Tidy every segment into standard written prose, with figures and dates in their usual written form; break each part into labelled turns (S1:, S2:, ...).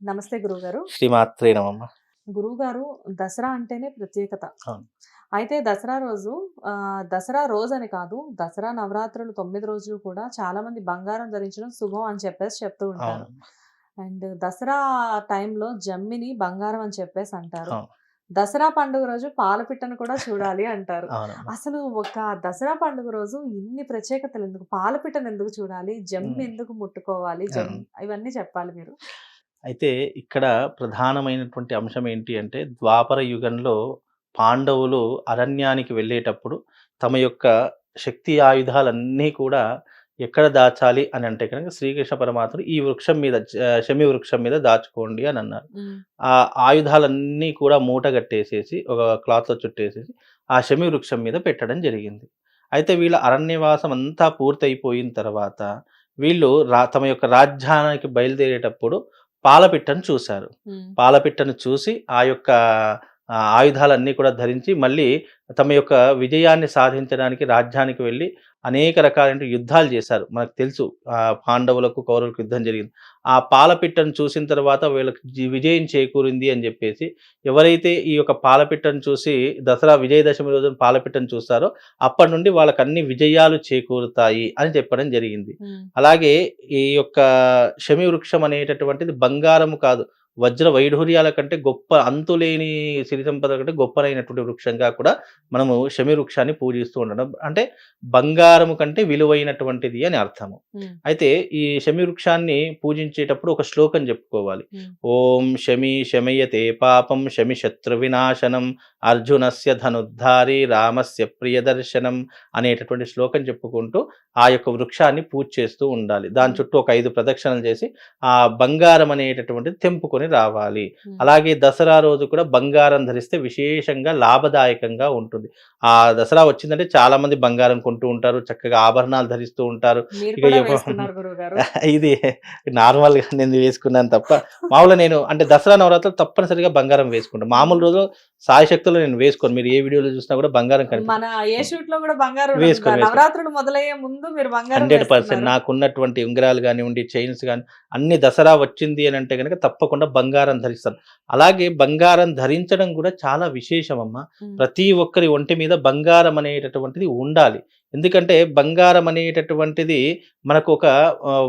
S1: నమస్తే గురువుగారు.
S2: శ్రీమాత్రే నమః.
S1: గురువుగారు దసరా అంటేనే ప్రత్యేకత.
S2: అవును.
S1: అయితే దసరా రోజని కాదు, దసరా నవరాత్రులు 9 రోజులు కూడా చాలామంది బంగారం ధరించడం శుభం అని చెప్పేసి చెప్తూ ఉంటారు.
S2: అవును.
S1: అండ్ దసరా టైంలో జమ్మిని బంగారం అని చెప్పేసి అంటారు.
S2: అవును.
S1: దసరా పండుగ రోజు పాలపిట్టను కూడా చూడాలి అంటారు.
S2: అవునమ్మా.
S1: అసలు ఒక దసరా పండుగ రోజు ఇన్ని ప్రత్యేకతలు ఎందుకు? పాలపిట్టను ఎందుకు చూడాలి? జమ్మి
S2: హ్మ్.
S1: ఎందుకు ముట్టుకోవాలి?
S2: అవును.
S1: ఇవన్నీ చెప్పాలి మీరు.
S2: అయితే ఇక్కడ ప్రధానమైనటువంటి అంశం ఏంటి అంటే, ద్వాపర యుగంలో పాండవులు అరణ్యానికి వెళ్ళేటప్పుడు తమ యొక్క శక్తి ఆయుధాలన్నీ కూడా ఎక్కడ దాచాలి అని అంటే కనుక శ్రీకృష్ణ పరమాత్ముడు ఈ వృక్షం మీద శమి వృక్షం మీద దాచుకోండి అని అన్నారు.
S1: హ్మ్.
S2: ఆ ఆయుధాలన్నీ కూడా మూట గట్టేసేసి ఒక క్లాత్‌లో చుట్టేసేసి ఆ శమి వృక్షం మీద పెట్టడం జరిగింది. అయితే వీళ్ళ అరణ్యవాసం అంతా పూర్తయిపోయిన తర్వాత వీళ్ళు తమ యొక్క రాజ్యానికి బయలుదేరేటప్పుడు పాలపిట్టను చూశారు.
S1: హ్మ్.
S2: పాలపిట్టను చూసి ఆ యొక్క ఆయుధాలన్నీ కూడా ధరించి మళ్ళీ తమ యొక్క విజయాన్ని సాధించడానికి రాజ్యానికి వెళ్ళి అనేక రకాలైన యుద్ధాలు చేశారు. మనకు తెలుసు పాండవులకు, కౌరవులకు యుద్ధం జరిగింది. ఆ పాలపిట్టను చూసిన తర్వాత వీళ్ళకి విజయం చేకూరింది అని జెప్పేసి ఎవరైతే ఈ యొక్క పాలపిట్టను చూసి దసరా విజయదశమి రోజున పాలపిట్టను చూస్తారో అప్పటి నుండి వాళ్ళకన్ని విజయాలు చేకూరుతాయి అని చెప్పడం జరిగింది.
S1: హ్మ్.
S2: అలాగే ఈ యొక్క శమి వృక్షం అనేటటువంటిది బంగారము కాదు. వజ్ర వైఢూర్యాల కంటే గొప్ప అంతులేని సిరి సంపద కంటే గొప్పనైనటువంటి వృక్షంగా కూడా మనము శమి వృక్షాన్ని పూజిస్తూ ఉండడం. అంటే బంగారము కంటే విలువైనటువంటిది అని అర్థము.
S1: హ్మ్.
S2: అయితే ఈ శమి వృక్షాన్ని పూజించేటప్పుడు ఒక శ్లోకం చెప్పుకోవాలి.
S1: హ్మ్.
S2: ఓం శమి శమయతే పాపం శమి శత్రు వినాశనం అర్జునస్య ధనుద్ధారి రామస్య ప్రియదర్శనం అనేటటువంటి శ్లోకం చెప్పుకుంటూ ఆ యొక్క వృక్షాన్ని పూజ చేస్తూ ఉండాలి. దాని చుట్టూ ఒక 5 ప్రదక్షిణలు చేసి ఆ బంగారం అనేటటువంటిది తెంపుకొని రావాలి.
S1: హ్మ్.
S2: అలాగే దసరా రోజు కూడా బంగారం ధరిస్తే విశేషంగా లాభదాయకంగా ఉంటుంది. ఆ దసరా వచ్చిందంటే చాలా మంది బంగారం కొంటూ ఉంటారు. చక్కగా ఆభరణాలు ధరిస్తూ ఉంటారు.
S1: మీరు
S2: ఇక
S1: కూడా
S2: ఎవ
S1: వేసుకున్నారు గురువుగారు.
S2: ఇది నార్మల్‌గా నేను వేసుకున్నాను తప్ప, మామూలుగా నేను అంటే దసరా నవరాత్రులు తప్పనిసరిగా బంగారం వేసుకుంటా. మామూలు రోజుల్లో సాయశక్తులో నేను వేసుకోను. మీరు ఏ వీడియోలో చూసినా కూడా బంగారం
S1: మన ఏ
S2: కనిపిస్తుంది.
S1: షూట్‌లో గూడా బంగారం
S2: వేసుకోను.
S1: నవరాత్రులు మొదలయ్యే ముందు మీరు బంగారం
S2: 100%
S1: వేసుకున్నారు.
S2: నాకున్నటువంటి ఉంగరాలు గానివ్వండి, చైన్స్ గాని అన్ని దసరా వచ్చింది అనంటే గనక తప్పకుండా బంగారం ధరిస్తాను. అలాగే బంగారం ధరించడం కూడా చాలా విశేషమమ్మా.
S1: హ్మ్.
S2: ప్రతి ఒక్కరి ఒంటి మీద బంగారం అనేటటువంటిది ఉండాలి. ఎందుకంటే బంగారం అనేటటువంటిది మనకు ఒక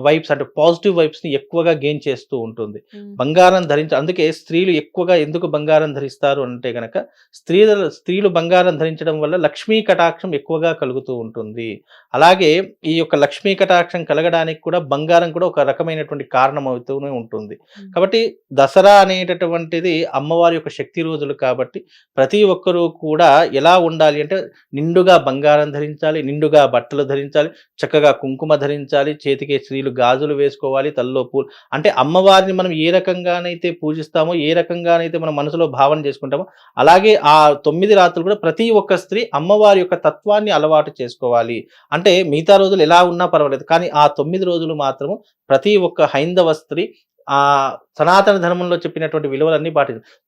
S2: వైబ్స్ అంటే పాజిటివ్ వైబ్స్‌ని ఎక్కువగా గెయిన్ చేస్తూ ఉంటుంది.
S1: హ్మ్.
S2: బంగారం అందుకే స్త్రీలు ఎక్కువగా ఎందుకు బంగారం ధరిస్తారు అంటే గనక స్త్రీలు బంగారం ధరించడం వల్ల లక్ష్మీ కటాక్షం ఎక్కువగా కలుగుతూ ఉంటుంది. అలాగే ఈ యొక్క లక్ష్మీ కటాక్షం కలగడానికి కూడా బంగారం కూడా ఒక రకమైనటువంటి కారణం అవుతూనే ఉంటుంది.
S1: హ్మ్.
S2: కాబట్టి దసరా అనేటటువంటిది అమ్మవారి యొక్క శక్తి రోజులు కాబట్టి ప్రతి ఒక్కరూ కూడా ఎలా ఉండాలి అంటే నిండుగా బంగారం ధరించాలి, నిండుగా బట్టలు ధరించాలి, చక్కగా కుంకుమ ధరించాలి, చేతికి స్త్రీలు గాజులు వేసుకోవాలి, తలలో పూలు అంటే అమ్మవారిని మనం ఏ రకంగానైతే పూజిస్తామో, ఏ రకంగానైతే మనం మనసులో భావన చేసుకుంటామో అలాగే ఆ 9 రాత్రులు కూడా ప్రతి ఒక్క స్త్రీ అమ్మవారి యొక్క తత్వాన్ని అలవాటు చేసుకోవాలి. అంటే మిగతా రోజులు ఎలా ఉన్నా పర్వాలేదు. కానీ ఆ 9 రోజులు మాత్రము ప్రతి ఒక్క హైందవ స్త్రీ సనాతన ధర్మంలో చెప్పినటువంటి విలువలన్నీ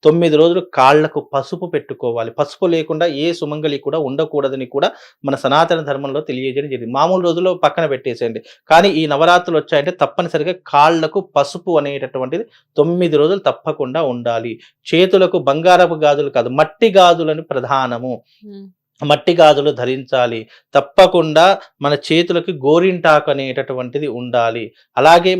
S2: 9 రోజులు కాళ్ళకు పసుపు పెట్టుకోవాలి. పసుపు లేకుండా ఏ సుమంగళి కూడా ఉండకూడదని కూడా మన సనాతన ధర్మంలో తెలియజేయడం జరిగింది. మామూలు రోజుల్లో పక్కన పెట్టేసేయండి. కానీ ఈ నవరాత్రులు వచ్చాయంటే తప్పనిసరిగా కాళ్ళకు పసుపు అనేటటువంటిది 9 రోజులు తప్పకుండా ఉండాలి. చేతులకు బంగారపు గాజులు కాదు, మట్టి గాజులను ప్రధానము.
S1: హ్మ్.
S2: మట్టి గాజులు ధరించాలి. తప్పకుండా మన చేతులకి గోరింటాకు అనేటటువంటిది ఉండాలి. అలాగే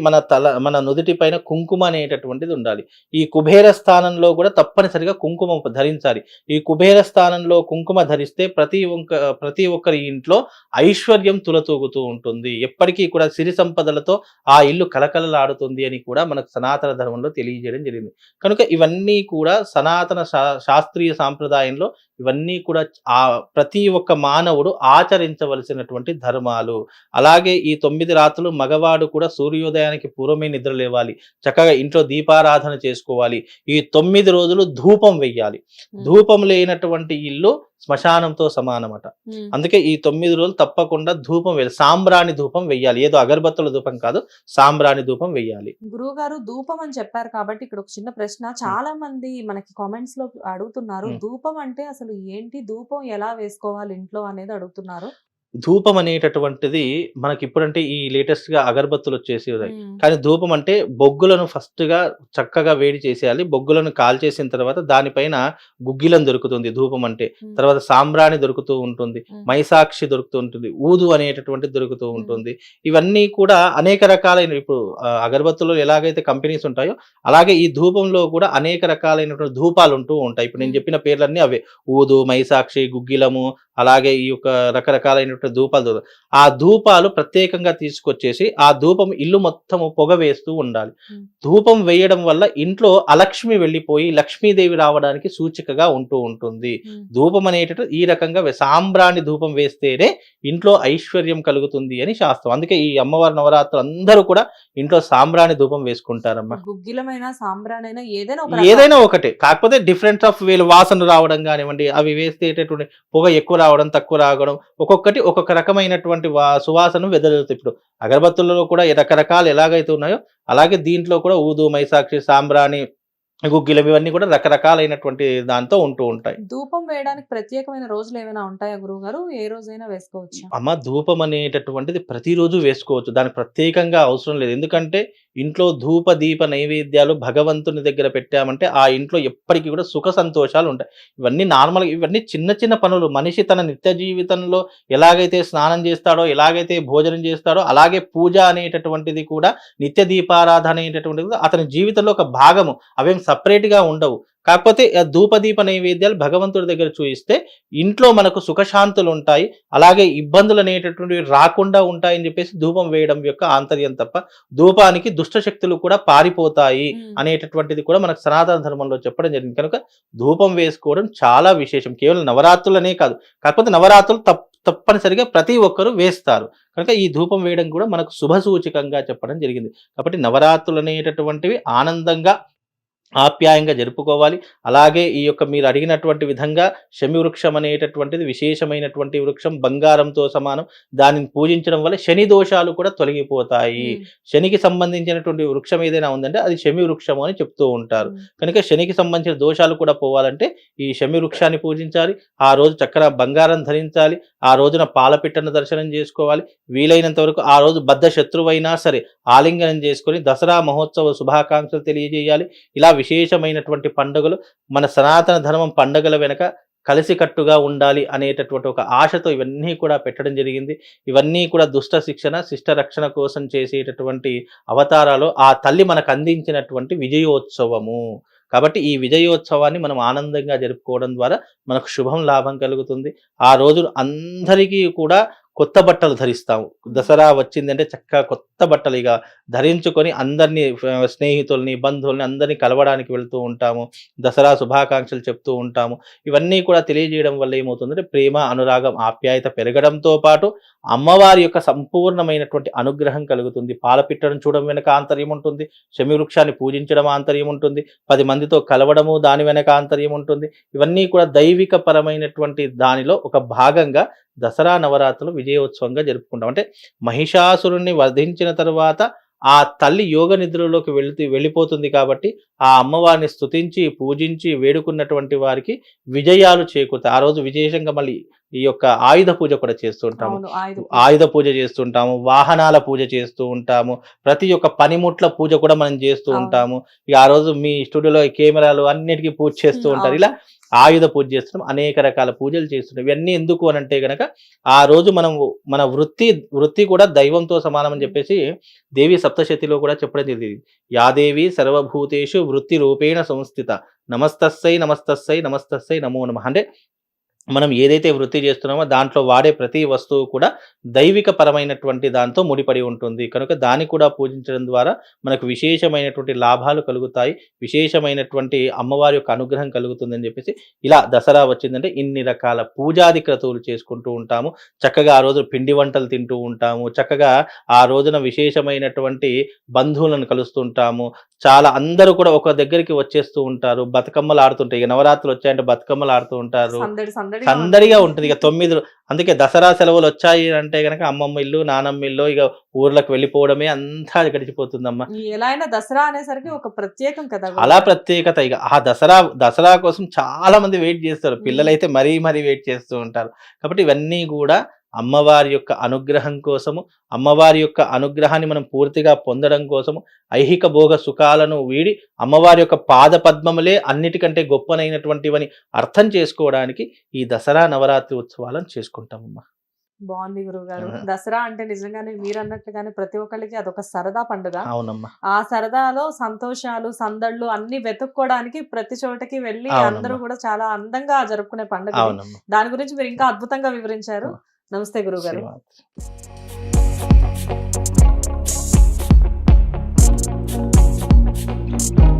S2: మన నుదిటి పైన కుంకుమ అనేటటువంటిది ఉండాలి. ఈ కుబేర స్థానంలో కూడా తప్పనిసరిగా కుంకుమ ధరించాలి. ఈ కుబేర స్థానంలో కుంకుమ ధరిస్తే ప్రతి ఒక్కరి ఇంట్లో ఐశ్వర్యం తులతూగుతూ ఉంటుంది. ఎప్పటికీ కూడా సిరి సంపదలతో ఆ ఇల్లు కలకలలాడుతుంది అని కూడా మనకు సనాతన ధర్మంలో తెలియజేయడం జరిగింది. కనుక ఇవన్నీ కూడా సనాతన శాస్త్రీయ సాంప్రదాయంలో ఇవన్నీ కూడా ప్రతి ఒక్క మానవుడు ఆచరించవలసినటువంటి ధర్మాలు. అలాగే ఈ 9 రాత్రులు మగవాడు కూడా సూర్యోదయానికి పూర్వమే నిద్ర లేవాలి. చక్కగా ఇంట్లో దీపారాధన చేసుకోవాలి. ఈ 9 రోజులు ధూపం వెయ్యాలి.
S1: హ్మ్.
S2: ధూపం లేనటువంటి ఇల్లు శ్మశానంతో సమానమట.
S1: హ్మ్.
S2: అందుకే ఈ 9 రోజులు తప్పకుండా ధూపం వేయాలి. సాంబ్రాణి ధూపం వెయ్యాలి. ఏదో అగరబత్తుల ధూపం కాదు. సాంబ్రాణి ధూపం వెయ్యాలి.
S1: గురువుగారు ధూపం అని చెప్పారు కాబట్టి ఇక్కడ ఒక చిన్న ప్రశ్న.
S2: హ్మ్.
S1: చాలా మంది మనకి కామెంట్స్‌లో అడుగుతున్నారు.
S2: హ్మ్.
S1: ధూపం అంటే అసలు ఏంటి? ధూపం ఎలా వేసుకోవాలి ఇంట్లో అనేది అడుగుతున్నారు.
S2: ధూపం అనేటటువంటిది మనకిప్పుడంటే ఈ లేటెస్ట్‌గా అగరబత్తులొచ్చేసి ఉన్నాయి.
S1: హ్మ్.
S2: కానీ ధూపం అంటే బొగ్గులను ఫస్ట్‌గా చక్కగా వేడి చేసేయాలి. బొగ్గులను కాల్చేసిన తర్వాత దానిపైన గుగ్గిలం దొరుకుతుంది ధూపం అంటే.
S1: హ్మ్.
S2: తర్వాత సాంబ్రాణి దొరుకుతూ ఉంటుంది.
S1: హ్మ్.
S2: మైసాక్షి దొరుకుతూ ఉంటుంది. ఊదు అనేటటువంటిది దొరుకుతూ
S1: హ్మ్.
S2: ఉంటుంది. ఇవన్నీ కూడా అనేక రకాలైన ఇప్పుడు అగరబత్తులో ఎలాగైతే కంపెనీస్ ఉంటాయో, అలాగే ఈ ధూపంలో కూడా అనేక రకాలైనటువంటి ధూపాలుంటూ ఉంటాయి. ఇప్పుడు నేను
S1: హ్మ్.
S2: చెప్పిన పేర్లన్నీ అవే. ఊదు, మైసాక్షి, గుగ్గిలము, అలాగే ఈ యొక్క రకరకాలైనటువంటి ధూపాలు ఆ ధూపాలు ప్రత్యేకంగా తీసుకొచ్చేసి ఆ ధూపం ఇల్లు మొత్తము పొగ వేస్తూ ఉండాలి.
S1: హ్మ్.
S2: ధూపం వేయడం వల్ల ఇంట్లో అలక్ష్మి వెళ్ళిపోయి లక్ష్మీదేవి రావడానికి సూచికగా ఉంటూ ఉంటుంది.
S1: హ్మ్.
S2: ధూపం అనేటటువంటి ఈ రకంగా సాంబ్రాణి ధూపం వేస్తేనే ఇంట్లో ఐశ్వర్యం కలుగుతుంది అని శాస్త్రం. అందుకే ఈ అమ్మవారి నవరాత్రులు అందరూ కూడా ఇంట్లో సాంబ్రాణి ధూపం వేసుకుంటారమ్మా.
S1: గుగ్గిలమైనా, సాంబ్రాణైనా ఏదైనా ఒక రకం.
S2: ఏదైనా ఒకటే. కాకపోతే డిఫరెంట్ ఆఫ్ వీళ్ళు వాసన రావడం గానివ్వండి, అవి వేసేటటువంటి పొగ ఎక్కువ రావడం, తక్కువ రావడం, ఒక్కొక్కటి ఒక్కొక్క రకమైనటువంటి సువాసన వెదజల్లుతాయి. ఇప్పుడు అగరబత్తులలో కూడా రకరకాలు ఎలాగైతే ఉన్నాయో, అలాగే దీంట్లో కూడా ఊదు, మైసాక్షి, సాంబ్రాణి, గుగ్గిలం ఇవన్నీ కూడా రకరకాలైనటువంటి దాంతో ఉంటూ ఉంటాయి.
S1: ధూపం వేయడానికి ప్రత్యేకమైన రోజులేమైనా ఉంటాయా గురువుగారు? ఏ రోజైనా వేసుకోవచ్చా?
S2: ధూపం అనేటటువంటిది ప్రతిరోజు వేసుకోవచ్చు. దానికి ప్రత్యేకంగా అవసరం లేదు. ఎందుకంటే ఇంట్లో ధూప, దీప నైవేద్యాలు భగవంతుని దగ్గర పెట్టామంటే ఆ ఇంట్లో ఎప్పటికి కూడా సుఖ సంతోషాలు ఉంటాయి. ఇవన్నీ నార్మల్‌గా ఇవన్నీ చిన్న చిన్న పనులు. మనిషి తన నిత్య జీవితంలో ఎలాగైతే స్నానం చేస్తాడో, ఎలాగైతే భోజనం చేస్తాడో, అలాగే పూజ అనేటటువంటిది కూడా నిత్య దీపారాధన అనేటటువంటిది కూడా అతని జీవితంలో ఒక భాగము. అవేం సెపరేట్‌గా ఉండవు. కాకపోతే ధూపదీప నైవేద్యాలు భగవంతుడి దగ్గర చూయిస్తే ఇంట్లో మనకు సుఖశాంతులుంటాయి. అలాగే ఇబ్బందులనేటటువంటివి రాకుండా ఉంటాయని చెప్పేసి ధూపం వేయడం యొక్క ఆంతర్యం తప్ప, ధూపానికి దుష్ట శక్తులు కూడా పారిపోతాయి
S1: హ్మ్.
S2: అనేటటువంటిది కూడా మనకు సనాతన ధర్మంలో చెప్పడం జరిగింది. కనుక ధూపం వేసుకోవడం చాలా విశేషం. కేవలం నవరాత్రులనే కాదు. కాకపోతే నవరాత్రులు తప్పనిసరిగా ప్రతి ఒక్కరు వేస్తారు. కనుక ఈ ధూపం వేయడం కూడా మనకు శుభ సూచకంగా చెప్పడం జరిగింది. కాబట్టి నవరాత్రులనేటటువంటివి ఆనందంగా ఆప్యాయంగా జరుపుకోవాలి. అలాగే ఈ యొక్క మీరు అడిగినటువంటి విధంగా శమి వృక్షం అనేటటువంటిది విశేషమైనటువంటి వృక్షం. బంగారంతో సమానం. దానిని పూజించడం వల్ల శని దోషాలు కూడా తొలగిపోతాయి.
S1: హ్మ్.
S2: శనికి సంబంధించినటువంటి వృక్షం ఏదైనా ఉందంటే అది శమి వృక్షము అని చెప్తూ ఉంటారు.
S1: హ్మ్.
S2: కనుక శనికి సంబంధించిన దోషాలు కూడా పోవాలంటే ఈ శమి వృక్షాన్ని పూజించాలి. ఆ రోజు చక్కగా బంగారం ధరించాలి. ఆ రోజున పాలపిట్టను దర్శనం చేసుకోవాలి. వీలైనంత వరకు ఆ రోజు బద్ధ శత్రువైనా సరే ఆలింగనం చేసుకొని దసరా మహోత్సవ శుభాకాంక్షలు తెలియజేయాలి. ఇలా విశేషమైనటువంటి పండుగలు మన సనాతన ధర్మం పండుగల వెనక కలిసికట్టుగా ఉండాలి అనేటటువంటి ఒక ఆశతో ఇవన్నీ కూడా పెట్టడం జరిగింది. ఇవన్నీ కూడా దుష్ట శిక్షణ, శిష్ట రక్షణ కోసం చేసేటటువంటి అవతారాలు ఆ తల్లి మనకు అందించినటువంటి విజయోత్సవము. కాబట్టి ఈ విజయోత్సవాన్ని మనం ఆనందంగా జరుపుకోవడం ద్వారా మనకు శుభం లాభం కలుగుతుంది. ఆ రోజు అందరికీ కూడా కొత్త బట్టలు ధరిస్తాము. దసరా వచ్చిందంటే చక్కగా కొత్త బట్టలు ఇక ధరించుకొని అందరినీ స్నేహితుల్ని, బంధువుల్ని అందరినీ కలవడానికి వెళ్తూ ఉంటాము. దసరా శుభాకాంక్షలు చెప్తూ ఉంటాము. ఇవన్నీ కూడా తెలియజేయడం వల్ల ఏమవుతుందంటే ప్రేమ, అనురాగం, ఆప్యాయత పెరగడంతో పాటు అమ్మవారి యొక్క సంపూర్ణమైనటువంటి అనుగ్రహం కలుగుతుంది. పాలపిట్టను చూడడం వెనక ఆంతర్యం ఉంటుంది. శమి వృక్షాన్ని పూజించడం ఆంతర్యం ఉంటుంది. 10 మందితో కలవడము దాని వెనక ఆంతర్యం ఉంటుంది. ఇవన్నీ కూడా దైవిక పరమైనటువంటి దానిలో ఒక భాగంగా దసరా నవరాత్రులు విజయోత్సవంగా జరుపుకుంటాం. అంటే మహిషాసురుడిని వధించిన తరువాత ఆ తల్లి యోగ నిద్రలోకి వెళ్ళిపోతుంది కాబట్టి ఆ అమ్మవారిని స్తుతించి, పూజించి, వేడుకున్నటువంటి వారికి విజయాలు చేకూరుతాయి. ఆ రోజు విశేషంగా మళ్ళీ ఈ యొక్క ఆయుధ పూజ కూడా చేస్తూ ఉంటాము.
S1: అవును. ఆయుధ పూజ.
S2: ఆయుధ పూజ చేస్తుంటాము. వాహనాల పూజ చేస్తూ ఉంటాము. ప్రతి ఒక్క పనిముట్ల పూజ కూడా మనం చేస్తూ
S1: అవును.
S2: ఉంటాము. ఇక ఆ రోజు మీ స్టూడియోలో కెమెరాలు అన్నిటికి పూజ చేస్తూ ఉంటారు. ఇలా
S1: అవును.
S2: ఆయుధ పూజ చేస్తున్నాం. అనేక రకాల పూజలు చేస్తున్నాం. ఇవన్నీ ఎందుకు అనంటే గనక ఆ రోజు మనం మన వృత్తి కూడా దైవంతో సమానం అని చెప్పేసి దేవి సప్తశతిలో కూడా చెప్పడం జరిగింది. యాదేవి సర్వభూతేషు వృత్తి రూపేణ సంస్థిత నమస్తస్సై నమస్తస్సై నమస్తస్సై నమో నమః. అంటే మనం ఏదైతే వృత్తి చేస్తున్నామో దాంట్లో వాడే ప్రతి వస్తువు కూడా దైవిక పరమైనటువంటి దాంతో ముడిపడి ఉంటుంది. కనుక దాన్ని కూడా పూజించడం ద్వారా మనకు విశేషమైనటువంటి లాభాలు కలుగుతాయి. విశేషమైనటువంటి అమ్మవారి యొక్క అనుగ్రహం కలుగుతుందని చెప్పేసి ఇలా దసరా వచ్చిందంటే ఇన్ని రకాల పూజాది క్రతువులు చేసుకుంటూ ఉంటాము. చక్కగా ఆ రోజు పిండి వంటలు తింటూ ఉంటాము. చక్కగా ఆ రోజున విశేషమైనటువంటి బంధువులను కలుస్తుంటాము. చాలా అందరూ కూడా ఒక దగ్గరికి వచ్చేస్తూ ఉంటారు. బతుకమ్మలు ఆడుతుంటాయి. ఇక నవరాత్రులు వచ్చాయంటే బతుకమ్మలు ఆడుతూ ఉంటారు. సందడిగా ఉంటుంది. ఇక 9 అందుకే దసరా సెలవులు వచ్చాయి అంటే గనక అమ్మమ్మ ఇల్లు, నానమ్మ ఇల్లు ఇక ఊర్లకు వెళ్ళిపోవడమే అంతా గడిచిపోతుందమ్మా.
S1: ఎలా అయినా దసరా అనేసరికి ఒక ప్రత్యేకం కదా!
S2: అలా ప్రత్యేకత ఇక ఆ దసరా కోసం చాలా మంది వెయిట్ చేస్తారు. పిల్లలైతే మరీ వెయిట్ చేస్తూ ఉంటారు. కాబట్టి ఇవన్నీ కూడా అమ్మవారి యొక్క అనుగ్రహం కోసము, అమ్మవారి యొక్క అనుగ్రహాన్ని మనం పూర్తిగా పొందడం కోసము, ఐహిక భోగ సుఖాలను వీడి అమ్మవారి యొక్క పాద పద్మములే అన్నిటికంటే గొప్పనైనటువంటివని అర్థం చేసుకోవడానికి ఈ దసరా నవరాత్రి ఉత్సవాలను చేసుకుంటామమ్మా.
S1: బాగుంది గురువుగారు. దసరా అంటే నిజంగానే మీరు అన్నట్లుగానే ప్రతి ఒక్కళ్ళకి అదొక సరదా పండుగ.
S2: అవునమ్మా.
S1: ఆ సరదాలో సంతోషాలు, సందళ్ళు అన్ని వెతుక్కోవడానికి ప్రతి చోటకి వెళ్ళి అందరూ
S2: అవునమ్మా.
S1: కూడా చాలా అందంగా జరుపుకునే పండుగ ఇది.
S2: అవునమ్మా.
S1: దాని గురించి మీరు ఇంకా అద్భుతంగా వివరించారు. నమస్తే గురువుగారు.
S2: శ్రీమాత్రే.